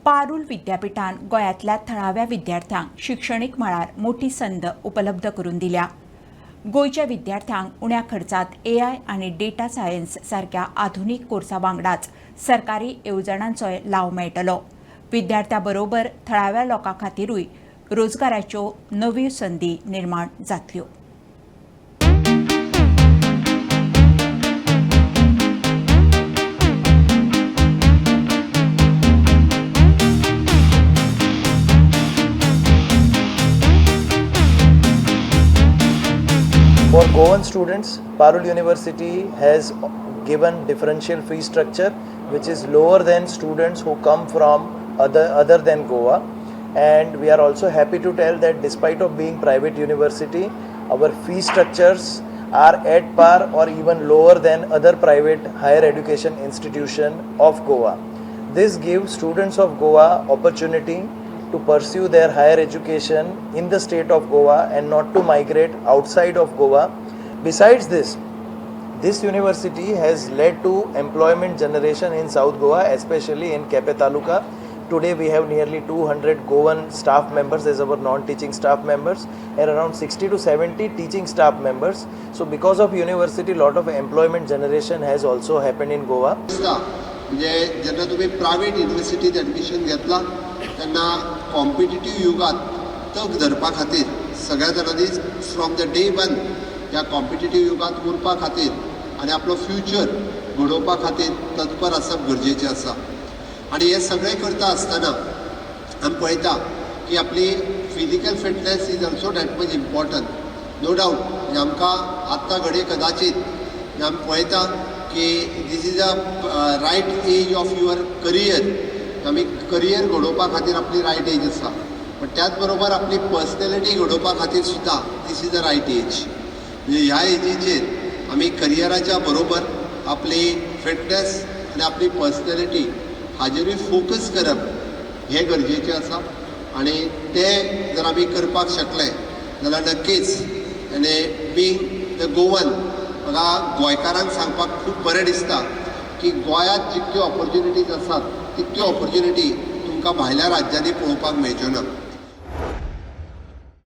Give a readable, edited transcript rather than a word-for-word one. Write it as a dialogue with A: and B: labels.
A: पारुल विद्यापीठान गोंयांतल्या थळाव्या विद्यार्थ्यांक शिक्षणीक मळार मोठी संद उपलब्ध करून दिल्या। गोंयच्या विद्यार्थ्यांक उण्या खर्चात AI आनी डेटा सायन्स सारख्या आधुनीक कोर्सा वांगडाच सरकारी येवजणांचोय लाव मेळटलो। विद्यार्थ्यां बरोबर थळाव्या लोकां खातीरूय रोजगाराच्यो नव्यो संदी निर्माण जातल्यो।
B: For Goan students, Parul University has given differential fee structure which is lower than students who come from other than Goa, and we are also happy to tell that despite of being private university, our fee structures are at par or even lower than other private higher education institution of Goa. This gives students of Goa opportunity to pursue their higher education in the state of Goa and not to migrate outside of Goa. Besides this university has led to employment generation in South Goa, especially in Kepe Taluka. Today we have nearly 200 Goan staff members as our non-teaching staff members and around 60 to 70 teaching staff members. So because of university, lot of employment generation has also happened in Goa.
C: म्हणजे जेन्ना तुम्ही private युनिवर्सिटीत admission घेतला तेन्ना competitive युगात तग धरपा खातीर सगळ्या जाणांनी फ्रॉम द डे वन ह्या कॉम्पिटिटीव युगात उरपा खातीर आनी आपलो फ्युचर घडोवपा खातीर तत्पर आसप गरजेचें आसा। आनी हे सगळें करता आसतना आमी पळयता की आपली physical fitness is also that much important. No doubt म्हणजे आमकां आत्तां घडये कदाचित आमी पळयता की this is a right age of your career. आमी करियर घडोवपा खातीर आपली रायट एज आसा, पण त्याच बरोबर आपली पर्सनॅलिटी घडोवपा खातीर सुद्दां this is a right age. म्हणजे ह्या एजीचेर आमी करियराच्या बरोबर आपली फिटनेस आनी आपली पर्सनॅलिटी हाजेरूय फोकस करप हें गरजेचें आसा। आनी तें जर आमी करपाक शकले जाल्यार नक्कीच आनी बींग द गोवन म्हाका गोंयकारांक सांगपाक खूब बरें दिसता की गोंयांत जितक्यो ऑपॉर्च्युनिटीज आसात तितक्यो ऑपॉर्च्युनिटी तुमकां भायल्या राज्यांनी पळोवपाक मेळच्यो ना।